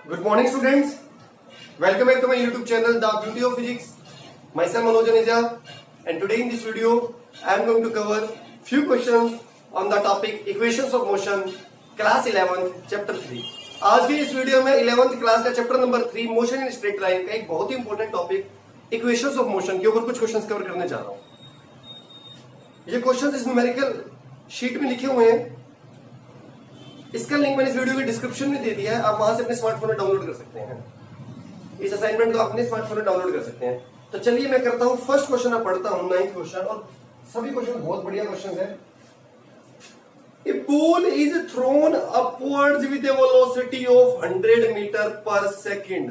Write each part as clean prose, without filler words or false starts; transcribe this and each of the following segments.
Good morning, students. Welcome back to my YouTube channel, The Beauty of Physics. Myself Manoj Aneja, and today in this video, I am going to cover few questions on the topic Equations of Motion, Class 11th, Chapter 3. आज की इस video में 11th class का chapter number 3 motion in straight line का एक बहुत ही important topic equations of motion के ऊपर कुछ क्वेश्चंस कवर करने जा रहा हूं। ये क्वेश्चंस इस न्यूमेरिकल शीट में लिखे हुए हैं। इसका लिंक मैंने इस वीडियो के डिस्क्रिप्शन में दे दिया है, आप वहां से अपने स्मार्टफोन में डाउनलोड कर सकते हैं। इस असाइनमेंट को अपने स्मार्टफोन में डाउनलोड कर सकते हैं। तो चलिए मैं करता हूं फर्स्ट क्वेश्चन, मैं पढ़ता हूं 9th क्वेश्चन, और सभी क्वेश्चन बहुत बढ़िया क्वेश्चन है। A ball is thrown upwards with a velocity of 100 meter per second.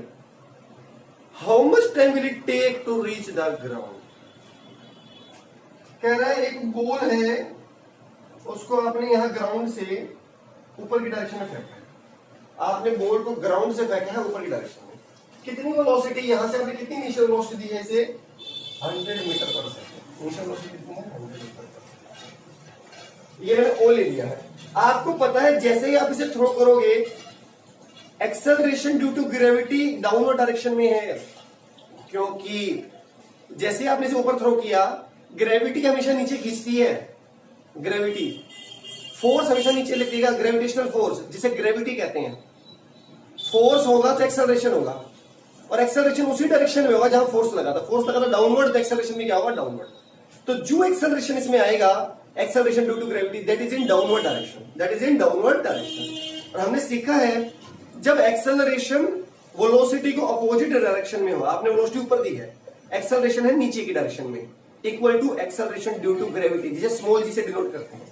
How much time will it take to reach the ground? कह रहा है एक बॉल है, उसको आपने यहां ग्राउंड से ऊपर की डायरेक्शन में फेंका है। आपने बॉल को ग्राउंड से फेंका है ऊपर की डायरेक्शन में। कितनी वेलोसिटी, यहां से आपने कितनी इनिशियल वेलोसिटी दी है इसे? 100 metre per second. Initial velocity कितनी है? 100 मीटर पर सेकंड। ये मैंने ओ ले लिया है। आपको पता है जैसे ही आप इसे थ्रो करोगे, acceleration due to gravity downward direction में है, क्योंकि जैसे आपने इसे ऊपर थ्रो किया, ग्रेविटी हमेशा नीचे खींचती है। ग्रेविटी फोर्स हमेशा नीचे लगेगा, ग्रेविटेशनल फोर्स जिसे ग्रेविटी कहते हैं। फोर्स होगा तो एक्सेलरेशन होगा, और एक्सेलरेशन उसी डायरेक्शन में होगा जहां फोर्स लगा था। फोर्स लगा था डाउनवर्ड, तो एक्सेलरेशन में क्या होगा? डाउनवर्ड। तो जो एक्सेलरेशन इसमें आएगा, acceleration due to gravity, that is in downward direction, that is in downward direction. और हमने सीखा है जब एक्सेलरेशन वेलोसिटी को अपोजिट डायरेक्शन में हो, आपने वेलोसिटी ऊपर दी है, एक्सेलरेशन है नीचे की डायरेक्शन में, equal to acceleration due to gravity, जिसे स्मॉल जी से डिनोट करते हैं,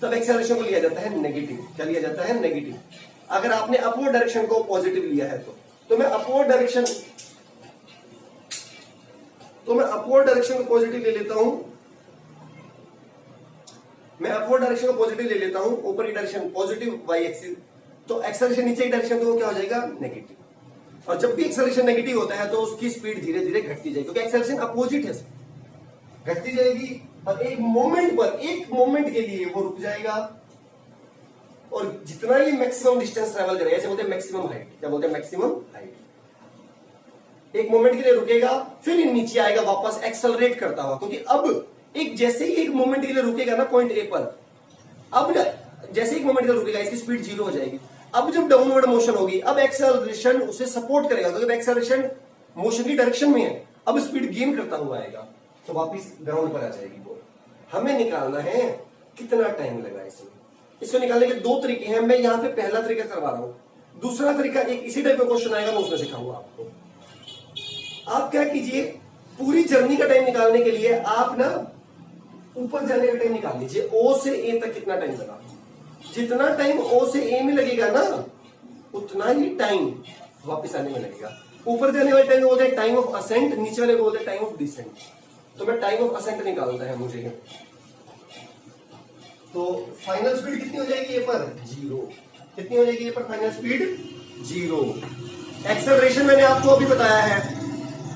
तब एक्सेलरेशन को लिया जाता है नेगेटिव। क्या लिया जाता है? नेगेटिव। अगर आपने अपवर्ड डायरेक्शन को पॉजिटिव लिया है तो मैं अपवर्ड डायरेक्शन को पॉजिटिव ले लेता हूं। मैं अपवर्ड डायरेक्शन को पॉजिटिव ले लेता हूं, ऊपर की डायरेक्शन पॉजिटिव वाई एक्सिस, तो एक्सेलरेशन नीचे की डायरेक्शन तो क्या हो जाएगा? नेगेटिव। और जब भी एक्सेलरेशन नेगेटिव होता है तो उसकी स्पीड धीरे धीरे घटती जाएगी, क्योंकि एक्सेलरेशन अपोजिट है, घटती जाएगी, और एक मोमेंट के लिए वो रुक जाएगा, और जितना ये मैक्सिमम डिस्टेंस ट्रेवल करेगा, ऐसे बोलते हैं मैक्सिमम हाइट। क्या बोलते हैं? Maximum height. एक मोमेंट के लिए रुकेगा, फिर नीचे आएगा वापस एक्सेलरेट करता हुआ, क्योंकि अब जैसे ही एक मोमेंट के लिए रुकेगा ना पॉइंट ए पर, अब जैसे एक मोमेंट के लिए रुकेगा, इसकी स्पीड 0 हो जाएगी। अब जब डाउनवर्ड मोशन होगी, अब एक्सेलरेशन उसे सपोर्ट करेगा, क्योंकि एक्सेलरेशन मोशन की डायरेक्शन में है, अब स्पीड गेन करता हुआ आएगा, तो वापस ग्राउंड पर आ जाएगी बॉल। हमें निकालना है कितना टाइम लगा इसमें। इसको निकालने के दो तरीके हैं, मैं यहां पे पहला तरीका करवा रहा हूं, दूसरा तरीका एक इसी टाइप का क्वेश्चन आएगा, मैं उसमें सिखाऊंगा आपको। आप क्या कीजिए, पूरी जर्नी का टाइम निकालने के लिए आप ना ऊपर जाने का टाइम निकाल लीजिए। ओ से ए तक कितना टाइम लगा, जितना टाइम ओ से ए में लगेगा ना, उतना ही टाइम वापस आने में लगेगा। ऊपर जाने वाले टाइम बोलते हैं टाइम ऑफ असेंट, नीचे वाले बोलते हैं टाइम ऑफ डिसेंट। तो मैं टाइम ऑफ असेंट निकालता है मुझे, तो फाइनल स्पीड कितनी हो जाएगी ये पर? 0। कितनी हो जाएगी ये पर फाइनल स्पीड? 0। एक्सेलरेशन मैंने आपको अभी बताया है,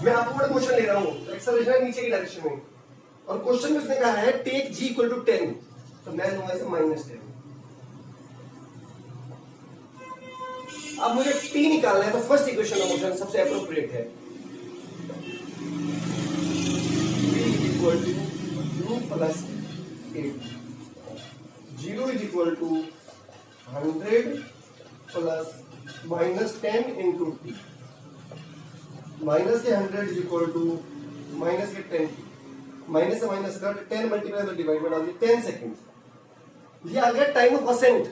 मैं अपवर्ड मोशन ले रहा हूं, तो एक्सेलरेशन है नीचे की डायरेक्शन में, और क्वेश्चन में उसने कहा है टेक जी इक्वल टू 10, तो मैं लूंगा इसे -10। अब मुझे टी निकालना है, तो फर्स्ट इक्वेशन ऑफ मोशन सबसे अप्रोप्रिएट है, v = u + 8। 0 = 100 plus -10 into T, minus के 100 = माइनस के 10, माइनस से माइनस कर 10 मल्टीप्लाई डिवाइड बना दिए 10 सेकेंड। ये आ गया time of ascent.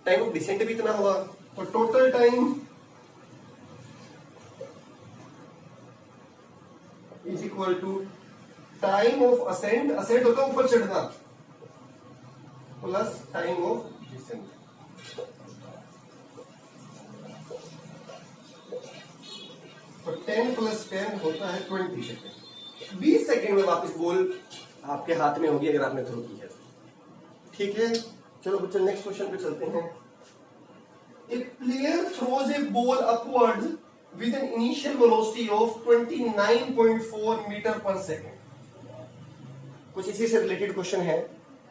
Time of descent भी इतना हुआ, तो total time is equal to time of ascent, ascent होता है ऊपर चढ़ना, प्लस टाइम ऑफ डिसेंट। तो 10 + 10 होता है 20 सेकेंड। 20 सेकेंड में वापस बॉल आपके हाथ में होगी, अगर आपने थ्रो की है। ठीक है, चलो बच्चों नेक्स्ट क्वेश्चन पे चलते हैं। A player throws a ball upwards with an initial velocity of 29.4 meter per second. कुछ इसी से रिलेटेड क्वेश्चन है।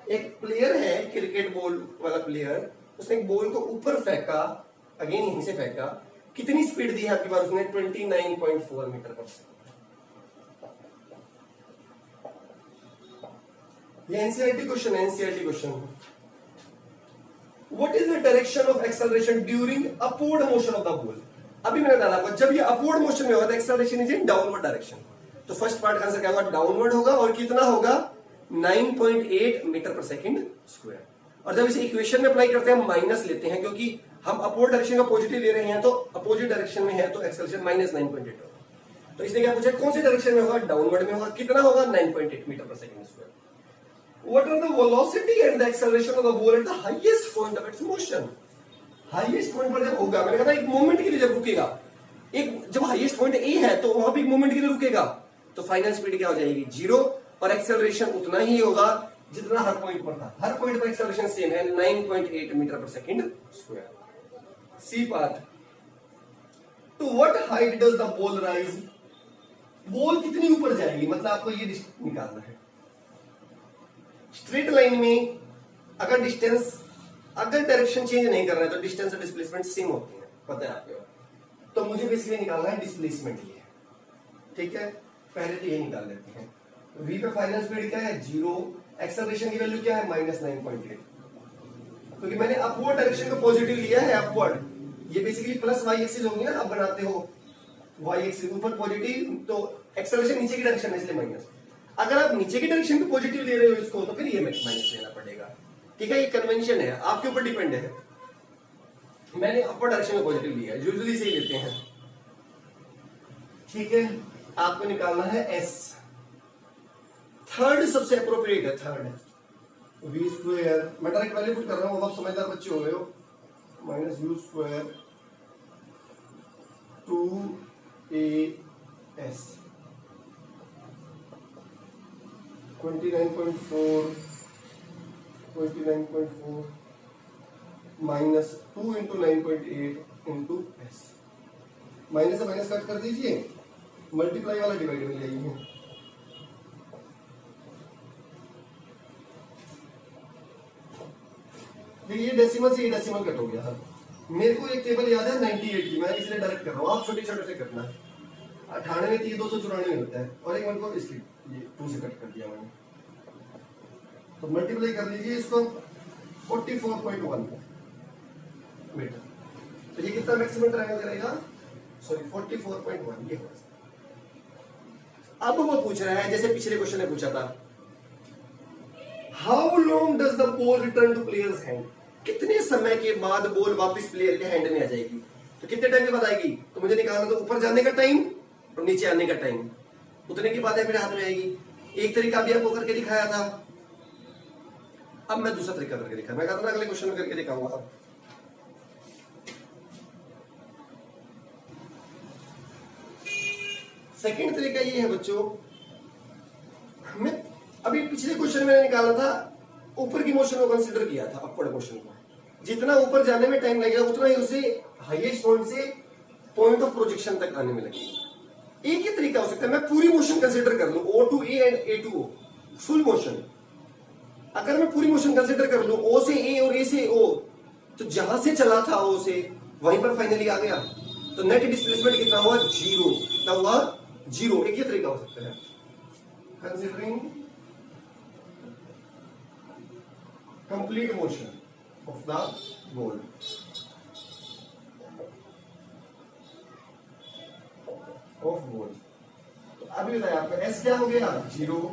एक प्लेयर है, क्रिकेट बॉल वाला प्लेयर, उसने एक बॉल को ऊपर फेंका, अगेन यहीं से फेंका, कितनी स्पीड दी है आपके पास उसने 29.4 मीटर पर सेकंड। ये एनसीईआरटी क्वेश्चन है, NCERT question. What is the direction of acceleration during upward motion of the ball. अभी मैंने डाला हुआ जब ये अपवर्ड मोशन में होगा तो acceleration is in downward direction. तो फर्स्ट पार्ट का आंसर क्या होगा, डाउनवर्ड होगा और कितना होगा 9.8 मीटर पर सेकंड स्क्वायर। और जब इसे इक्वेशन में अप्लाई करते हैं माइनस लेते हैं क्योंकि हम अपवर्ड डायरेक्शन का पॉजिटिव ले रहे हैं तो अपोजिट डायरेक्शन में है तो एक्सेलरेशन -9.8 होगा। तो इसने क्या पूछा कौन से डायरेक्शन में होगा, डाउनवर्ड में होगा, कितना होगा 9.8 metre per second square. What are the velocity and the acceleration of the ball at the highest point of its motion? Highest point पर जब होगा, मैंने कहा था एक मोमेंट के लिए जब रुकेगा, एक जब हाईएस्ट पॉइंट ए है तो वहां भी एक मोमेंट के लिए रुकेगा तो फाइनल स्पीड क्या हो जाएगी 0 और एक्सेलरेशन उतना ही होगा जितना हर पॉइंट पर था। हर पॉइंट पर एक्सेलरेशन सेम है 9.8 metre per second square. C part, to what height does the ball rise. Ball कितनी ऊपर जाएगी, मतलब आपको ये निकालना है। स्ट्रेट लाइन में अगर डिस्टेंस, अगर डायरेक्शन चेंज नहीं कर रहे हैं तो डिस्टेंस और डिस्प्लेसमेंट सेम होती है, पता है आपको। तो मुझे बेसिकली निकालना है डिस्प्लेसमेंट ये, ठीक है। पहले तो ये निकाल लेते हैं। v पे फाइनल स्पीड क्या है 0, एक्सेलरेशन की वैल्यू क्या है -9.8, क्योंकि मैंने अपवर्ड डायरेक्शन को पॉजिटिव लिया है अपवर्ड। ये बेसिकली प्लस y एक्सिस होंगी ना, आप बनाते हो y एक्सिस ऊपर पॉजिटिव तो एक्सेलरेशन नीचे की डायरेक्शन है इसलिए माइनस। अगर आप नीचे की डायरेक्शन को पॉजिटिव ले रहे हो इसको तो फिर ये माइनस लेना पड़ेगा, ठीक है। ये कन्वेंशन है, आपके ऊपर डिपेंड है। मैंने अपर डायरेक्शन में पॉजिटिव लिया है, यूजुअली से ही लेते हैं, ठीक है। आपको निकालना है एस, थर्ड सबसे अप्रोप्रिएट है, थर्ड वी स्क्वायर। मैं डायरेक्ट वैल्यू पुट कर रहा हूं, आप समझदार बच्चे हो गए हो, minus you square 2as 29.4 minus 2 into 9.8 into S. Minus से माइनस कट कर दीजिए, मल्टीप्लाई वाला डिवाइड में ले आइए। देखिए ये डेसिमल से ये डेसिमल कट हो गया। मेरे को एक टेबल याद है 98 की, मैं इसलिए डायरेक्ट कर रहा हूँ, आप छोटे छोटे से करना है। 98 3 294 होता है और एक मेरे को इसकी ये 2 से कट कर दिया मैंने, तो मल्टीप्लाई कर लीजिए इसको 44.1 मीटर। तो ये कितना मैक्सिमम ट्रायंगल करेगा, सॉरी 44.1 ये होगा। अब वो पूछ रहा है जैसे पिछले क्वेश्चन ने पूछा था, how long does the ball return two players hand. कितने समय के बाद बॉल वापस प्लेयर के हैंड में आ जाएगी, तो कितने टाइम के बाद आएगी। तो मुझे निकालना तो ऊपर जाने का टाइम और नीचे आने का टाइम, उतने की बात है मेरे हाथ में आएगी। एक तरीका भी आपको करके दिखाया था, अब मैं दूसरा तरीका करके दिखा। मैं कहता ना अगले क्वेश्चन में करके दिखाऊंगा। सेकंड तरीका ये है बच्चों, हमें अभी पिछले क्वेश्चन में निकाला था ऊपर की मोशन को कंसीडर किया था, अपवर्ड मोशन को। जितना ऊपर जाने में टाइम लगेगा उतना ही उसे हाईएस्ट पॉइंट से पॉइंट ऑफ प्रोजेक्शन तक आने में लगेगा। एक ही तरीका हो सकता है, मैं पूरी मोशन कंसीडर कर लूं O to A and A to O, full motion. अगर मैं पूरी मोशन कंसीडर कर लूं O से A और A से O, तो जहां से चला था O से वहीं पर फाइनली आ गया, तो नेट डिस्प्लेसमेंट कितना हुआ 0। कितना हुआ 0। एक ही तरीका हो सकता है, considering complete motion of the ball. Of ball तो अभी बताया आपका एस क्या हो गया 0,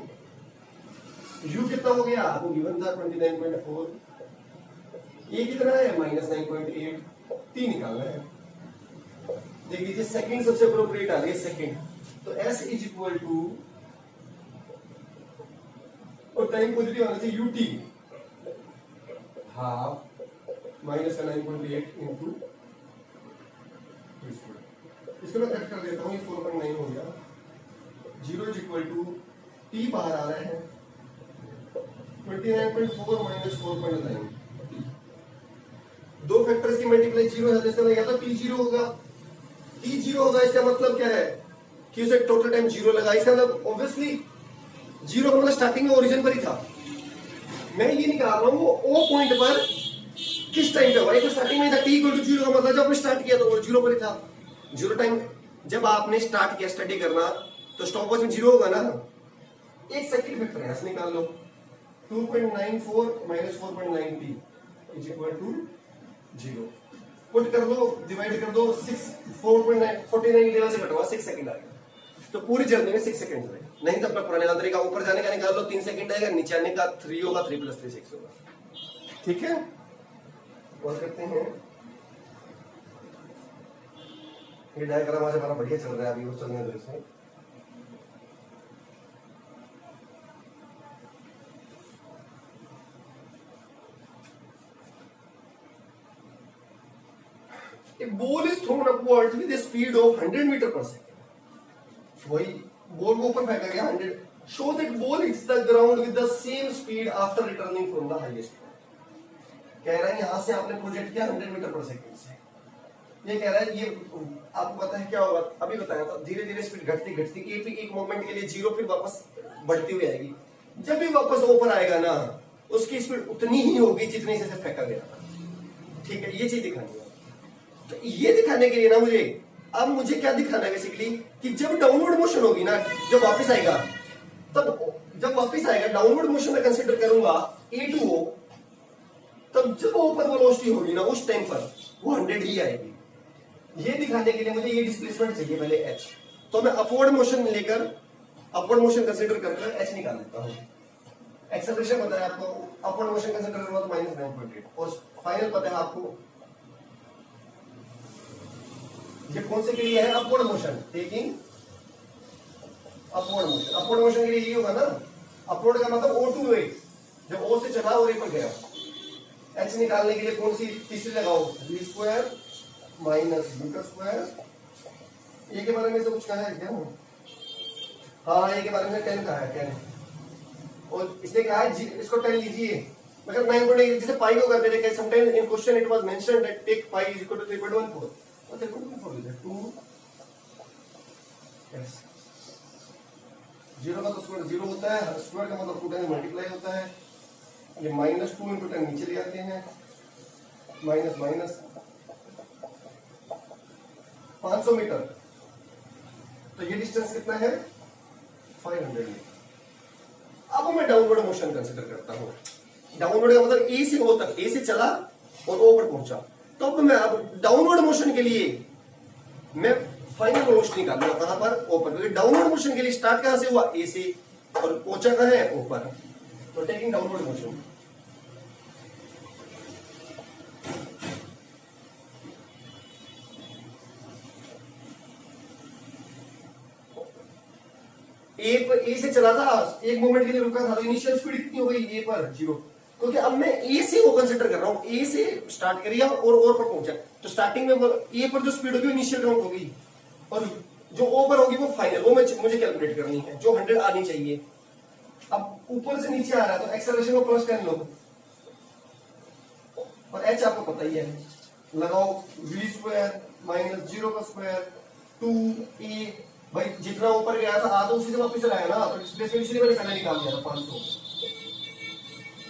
यू कितना हो गया आपको गिवन था 29.4, ये कितना है -9.8, 3 निकालना है। देख लीजिए सेकंड सबसे अप्रोप्रिएट आ रही है सेकंड, तो एस इज इक्वल टू, और टाइम पॉजिटिव आना चाहिए यूटी हाफ माइनस का 9.8 इंटू, इसको मैं कट कर देता हूँ, ये 4.9 हो गया। 0 इज इक्वल टू टी बाहर आ रहा है 29.4 माइनस 4.9, दो फैक्टर्स की मल्टीप्लाई 0 है, इसका या तो टी 0 होगा, टी 0 होगा। इसका मतलब क्या है कि उसे टोटल टाइम 0 लगा, इसका मतलब ऑब्वियसली 0 का मतलब स्टार्टिंग में ओरिजिन पर ही था। मैं ये निकाल रहा हूँ वो ओ पॉइंट पर किस टाइम पे हुआ? ये तो स्टार्टिंग में था, t इक्वल टू 0 का मतलब जब आपने स्टार्ट किया तो वो 0 पर ही था। 0 टाइम जब आपने स्टार्ट किया स्टडी करना तो स्टॉप वॉच में 0 होगा ना। एक सेकंड फैक्टर है, निकाल लो। 2.94 minus 4.90 is equal to 0। Put कर दो, डिवाइड कर दो, 6 4.49 लेवल से कटवा 6 सेकंड आएगा। तो पूरी जर्नी में 6 सेकंड लगे। नहीं तो अपना पुराने वाला तरीका, ऊपर जाने का निकाल लो 3 सेकंड आएगा, नीचे आने का 3 होगा, 3 + 3 6 होगा। ठीक है, और करते हैं। ये डायग्राम आज हमारा बढ़िया चल रहा है, अभी वो चलने दो इसमें। A ball is thrown upwards with a speed of 100 metre per second. वही बॉल को ऊपर फेंका गया 100। Show that ball hits the ground with the same speed after returning from the highest point. कह रहा है यहां से आपने प्रोजेक्ट किया 100 मीटर पर सेकंड से। ये कह रहा है ये आपको पता है क्या होगा, अभी बताया था, धीरे धीरे स्पीड घटती घटती एक मोमेंट के लिए 0 फिर वापस बढ़ती हुई आएगी। जब भी वापस ऊपर आएगा ना उसकी स्पीड उतनी ही होगी जितनी से फेंका गया था। ठीक है, ये चीज दिखानी है। तो ये दिखाने के लिए ना मुझे क्या दिखाना है बेसिकली कि जब डाउनवर्ड मोशन होगी ना, जब वापस आएगा डाउनवर्ड मोशन में कंसीडर करूंगा A2 हो, तब जब ऊपर वेलोसिटी होगी ना उस टाइम पर वो 100 ही आएगी। ये दिखाने के लिए मुझे ये डिस्प्लेसमेंट चाहिए पहले h। तो मैं अपवर्ड मोशन कंसीडर करके h निकाल लेता हूं। एक्सेलरेशन पता है आपको, अपवर्ड मोशन कंसीडर करूंगा तो -9.8 और फाइनल पता है आपको ये कौन से के लिए है, upward motion. Taking upward motion के लिए ये होगा ना, अपवर्ड का मतलब O2 वेट, जब O से चला और A पर गया। h निकालने के लिए कौन सी तीसरी लगाओ, v² माइनस u²। ये के बारे में से कुछ कहा है क्या? हाँ, ये के बारे में 10 कहा है, 10। और इसने कहा है इसको 10 लीजिए, मतलब 9.8 जैसे पाई को कर देते हैं। Sometimes in question it was mentioned that take pi is equal to 3.14 और 3.14 यस। 0 का तो स्क्वायर 0 होता है, स्क्वायर का मतलब 2 टाइम्स मल्टीप्लाई होता है। ये -2 × 10 नीचे ले आते हैं, माइनस 500 मीटर। तो ये डिस्टेंस कितना है, 500 मीटर। अब मैं डाउनवर्ड मोशन कंसीडर करता हूं। डाउनवर्ड का मतलब ए से ओ तक, ए से चला और ओ पर पहुंचा। तो अब मैं डाउनवर्ड मोशन के लिए मैं फाइनल वेलोसिटी निकालूंगा कहां पर, ओ पर, क्योंकि डाउनवर्ड मोशन के लिए स्टार्ट कहां से हुआ, ए से, और पहुंचा कहां है, ओ पर। तो टेकिंग डाउनवर्ड मोशन, ए से चला था, एक मोमेंट के लिए रुका था, तो इनिशियल स्पीड कितनी हो गई, ए पर 0। क्योंकि अब मैं ए से वो कंसीडर कर रहा हूं, ए से स्टार्ट करिए और पर पहुंचा। तो स्टार्टिंग में ए पर जो स्पीड होगी वो इनिशियल राउंड होगी, और जो ओ पर होगी वो फाइनल, वो मुझे कैलकुलेट करनी है, जो 100 आनी चाहिए। अब ऊपर से नीचे आ रहा है तो एक्सेलरेशन को +10 लो, और h आपको पता ही है, लगाओ v² माइनस 0 का स्क्वायर 2a। भाई जितना ऊपर गया था आधा उसी से वापस लाया ना, तो डिस्प्लेसमेंट इसलिए मैंने पहले निकाल दिया था 500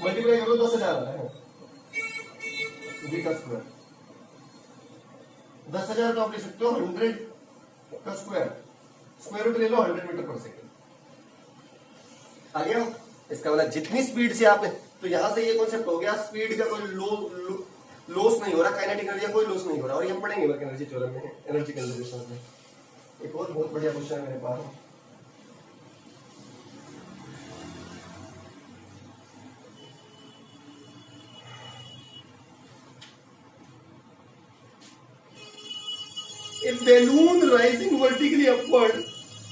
मल्टीप्लाई करो 10,000 आता है, v का स्क्वायर 10,000 तो आप ले सकते हो 100 का स्क्वायर रूट ले लो 100 मीटर पर सेकंड आ गया। इसका मतलब जितनी स्पीड से आपने, तो यहां से ये कॉन्सेप्ट हो गया, स्पीड का कोई लॉस नहीं हो रहा, काइनेटिक एनर्जी का कोई लॉस नहीं हो रहा। और ये हम पढ़ेंगे वर्क एनर्जी थ्योरम में, एनर्जी कंजर्वेशन में। एक और बहुत बढ़िया क्वेश्चन है मेरे पास, a balloon rising vertically upward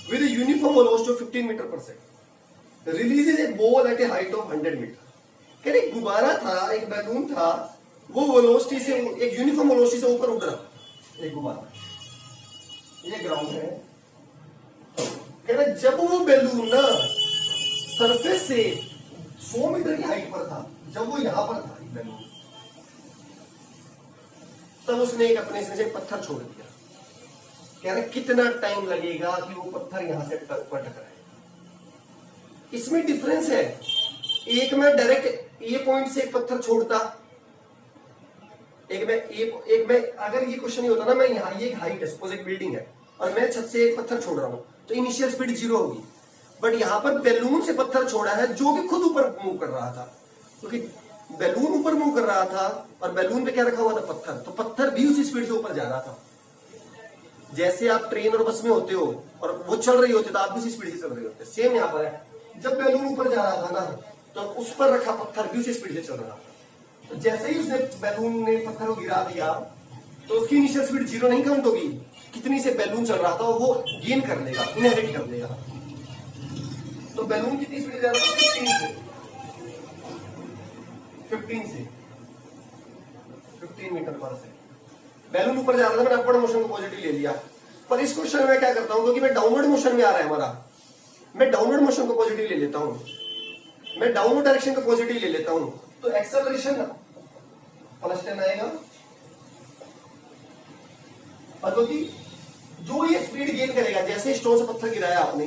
with a uniform velocity of 15 meter per second releases a ball at a height of 100 meter। कह रहे गुब्बारा था, एक बैलून था, वो वेलोसिटी से, एक यूनिफॉर्म वेलोसिटी से ऊपर उड़ रहा एक गुब्बारा, ये ग्राउंड है। कह रहे जब वो बैलून ना सरफेस से 100 मीटर की हाइट पर था, जब वो यहां पर था बैलून, तब उसने एक अपने से पत्थर छोड़ दिया। कह रहे कितना टाइम लगेगा कि वो पत्थर यहां से टकराए। इसमें डिफरेंस है, एक में डायरेक्ट ए पॉइंट से एक पत्थर छोड़ता एक मैं अगर ये क्वेश्चन नहीं होता ना, मैं यहाँ ये एक हाइट है, सपोज एक बिल्डिंग है और मैं छत से एक पत्थर छोड़ रहा हूँ, तो इनिशियल स्पीड 0 होगी। बट यहाँ पर बैलून से पत्थर छोड़ा है जो कि खुद ऊपर मूव कर रहा था, क्योंकि बैलून ऊपर मूव कर रहा था और बैलून पे क्या रखा हुआ था, पत्थर, तो पत्थर भी उसी स्पीड से ऊपर जा रहा था। जैसे आप ट्रेन और बस में होते हो और वो चल रही होती है तो आप भी उसी स्पीड से चल रहे होते हैं, सेम यहाँ पर है। जब बैलून ऊपर जा रहा था ना, तो उस पर रखा पत्थर भी उसी स्पीड से चल रहा था। तो जैसे ही उसने बैलून ने पत्थर को गिरा दिया तो उसकी इनिशियल स्पीड 0 नहीं काउंट होगी, कितनी से बैलून चल रहा था वो गेन कर लेगा, इनहेरिट कर लेगा। तो बैलून कितनी स्पीड जा रहा था, 15 मीटर पर सेकंड बैलून ऊपर जा रहा था, मैंने अपवर्ड मोशन को पॉजिटिव ले लिया। पर इस क्वेश्चन में क्या करता हूं, क्योंकि मैं डाउनवर्ड मोशन में आ रहा है हमारा, मैं डाउनवर्ड मोशन को पॉजिटिव ले लेता हूं, मैं डाउनवर्ड डायरेक्शन को पॉजिटिव ले लेता हूं, तो एक्सेलरेशन +10 आएगा। और क्योंकि जो ये स्पीड गेन करेगा, जैसे स्टोन से पत्थर गिराया आपने,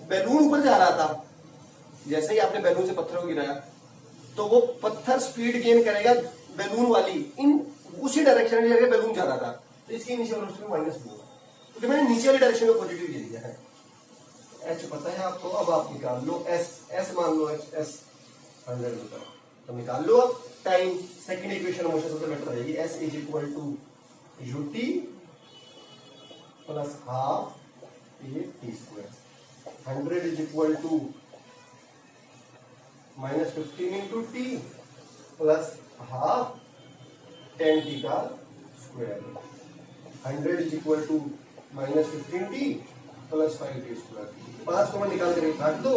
बैलून ऊपर जा रहा था, जैसे ही आपने बैलून से पत्थर को गिराया तो वो पत्थर स्पीड गेन करेगा बैलून वाली इन उसी डायरेक्शन में बैलून जा रहा था, तो इसकी इनिशियल वेलोसिटी -2, क्योंकि मैंने नीचे वाली डायरेक्शन में पॉजिटिव ले लिया है। एच पता है आपको, अब आप निकाल लो एस मान लो एस 100 मीटर, तो निकाल लो। अब टाइम सेकंड इक्वेशन मोशन सबसे बेटर रहेगी, s is equal to ut plus half a t square, 100 is equal to -15 into t plus half 10 t का square, 100 is equal to -15 t plus 5 t square, 5 को मैं निकाल कर काट दो,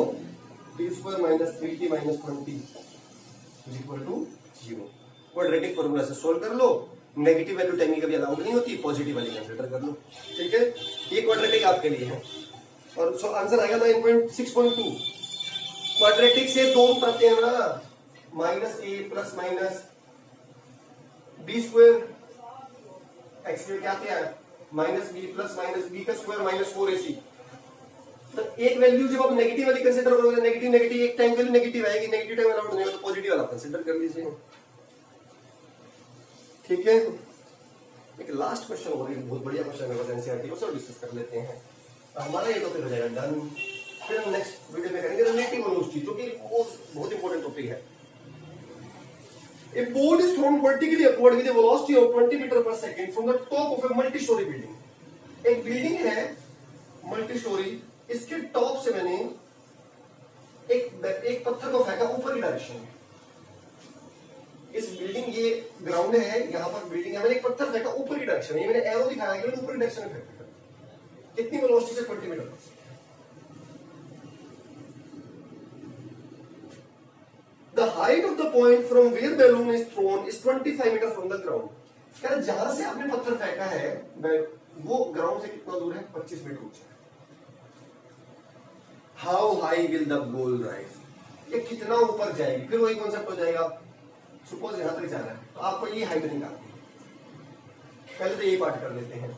t square minus 3 t minus 20 is equal to 0। Quadratic formula से solve कर लो, नेगेटिव वैल्यू टाइम की कभी अलाउड नहीं होती, पॉजिटिव वाली कंसीडर कर लो, ठीक है। ये क्वाड्रेटिक आपके लिए है और सो आंसर आएगा 9.6.2। क्वाड्रेटिक से दो रूट आते हैं ना, -a plus minus B square, X square क्या आते हैं, -b प्लस माइनस बी का स्क्वायर -4ac। तो एक वैल्यू जब आप नेगेटिव वाली कंसीडर करोगे, नेगेटिव नेगेटिव एक टाइम के लिए नेगेटिव आएगी, नेगेटिव टाइम अलाउड नहीं होगा, तो पॉजिटिव वाला कंसीडर कर लीजिए, ठीक है। एक लास्ट क्वेश्चन हो रही है, बहुत बढ़िया क्वेश्चन है, एनसीईआरटी को सब डिस्कस कर लेते हैं, हमारा ये टॉपिक हो जाएगा डन। फिर हम नेक्स्ट वीडियो में करेंगे रिलेटिव वेलोसिटी, जो कि बहुत इंपॉर्टेंट टॉपिक है। A ball is thrown vertically upward with a velocity of 20 metre per second from the top of a multi-story building. एक बिल्डिंग है मल्टी स्टोरी, इसके टॉप से मैंने एक पत्थर को फेंका ऊपर की डायरेक्शन में। इस बिल्डिंग ये ग्राउंड है, यहाँ पर बिल्डिंग है, मैंने एक पत्थर फेंका ऊपर की डायरेक्शन में, मैंने एरो दिखाया कि मैंने ऊपर की डायरेक्शन में फेंका, कितनी वेलोसिटी से, 20 मीटर पर। The height of the point from where balloon is thrown is 25 metre from the ground. क्या जहां से आपने पत्थर फेंका है वो ग्राउंड से कितना दूर है, 25 मीटर ऊंचा है। How high will the ball rise? ये कितना ऊपर जाएगी, फिर वही कॉन्सेप्ट हो जाएगा। सपोज यहां तक जा रहा है तो आपको ये हाइट निकालनी है, पहले तो ये पार्ट कर लेते हैं।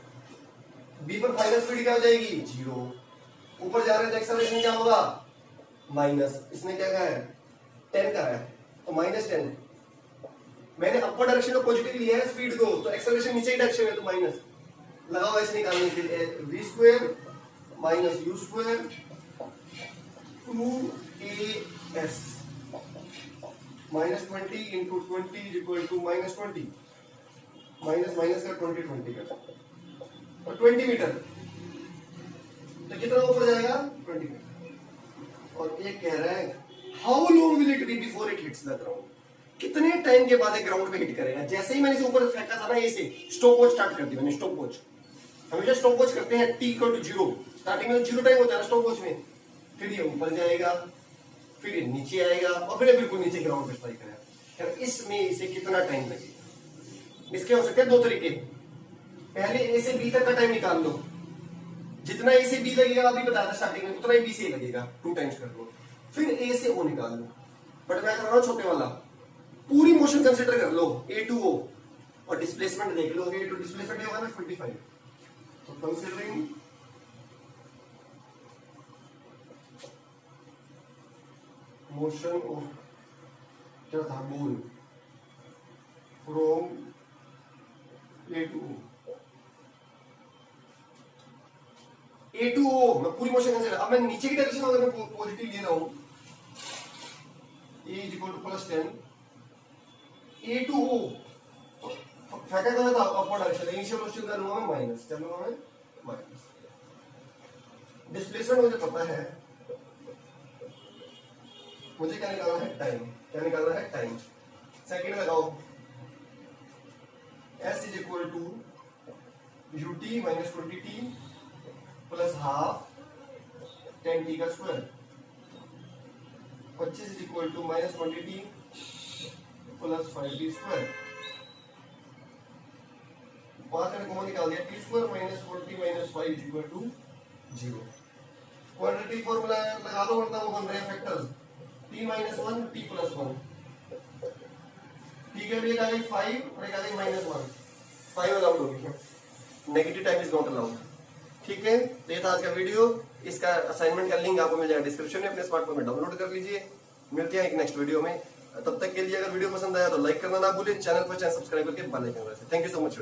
बी पर फाइनल स्पीड क्या हो जाएगी, 0। ऊपर जा रहे हैं तो एक्सेलरेशन क्या होगा, माइनस, इसने क्या कहा है 10 का है तो -10। मैंने अपर डायरेक्शन में पॉजिटिव लिया है स्पीड को, तो एक्सेलरेशन नीचे की डायरेक्शन में, तो माइनस लगाओ ऐसे निकालने के लिए, v square minus u square 2as -20 into 20 is equal to -20, minus minus का 20 का और 20 मीटर, तो कितना ऊपर जाएगा, 20 मीटर। और एक कह रहा है how long will it be before it hits the ground, कितने टाइम के बाद ग्राउंड पे हिट करेगा। जैसे ही मैंने इसे ऊपर फेंका था ना, ऐसे स्टॉप वॉच स्टार्ट कर दी मैंने, स्टॉप वॉच हमेशा स्टॉप वॉच करते हैं t = 0, स्टार्टिंग में 0 टाइम होता है ना स्टॉप वॉच में, फिर ये ऊपर जाएगा, फिर ये नीचे आएगा और फिर बिल्कुल नीचे ग्राउंड पे स्ट्राइक करेगा। इसमें इसे कितना टाइम लगेगा, इसके हो सकते हैं 2 तरीके। पहले ए से बी तक का टाइम निकाल लो, जितना ए से बी लगेगा अभी बताया था स्टार्टिंग में, उतना ही बी से लगेगा, 2 टाइम्स कर लो, फिर ए से ओ निकाल लो। बट मैं कर रहा हूं छोटे वाला, पूरी मोशन कंसीडर कर लो, ए टू ओ, और डिस्प्लेसमेंट देख लो, ए टू डिस्प्लेसमेंट होगा ना 25, तो कंसीडरिंग मोशन ऑफ क्या था, बॉल फ्रॉम A2O मैं पूरी मोशन कैंसिल, अब मैं नीचे की डायरेक्शन अगर मैं पॉजिटिव ले रहा हूं, A is equal to +10, A2O फेंका गया था अपवर्ड डायरेक्शन, इनिशियल वेलोसिटी का लूंगा मैं माइनस, क्या लूंगा मैं माइनस। डिस्प्लेसमेंट मुझे पता है, मुझे क्या निकालना है टाइम, क्या निकालना है टाइम। सेकंड लगाओ, S is equal to ut minus 20t plus half 10t का square, 25 is equal to minus 20t plus 5t square, 5 मैंने कॉमन निकाल दिया, t square minus 40 minus 5 is equal to 0। Quadratic formula लगा दो वरना वो बन रहे हैं factors, t minus 1 t plus 1, ठीक है, एक आ गई 5 और एक आ गई -1, 5 अलाउड होगी, negative time is not allowed. ठीक है, तो ये था आज का वीडियो, इसका असाइनमेंट का लिंक आपको मिल जाएगा डिस्क्रिप्शन में, अपने स्मार्टफोन में डाउनलोड कर लीजिए। मिलते हैं एक नेक्स्ट वीडियो में, तब तक के लिए अगर वीडियो पसंद आया तो लाइक करना ना भूलें, चैनल पर सब्सक्राइब करके बेल आइकन दबाएं। Thank you so much.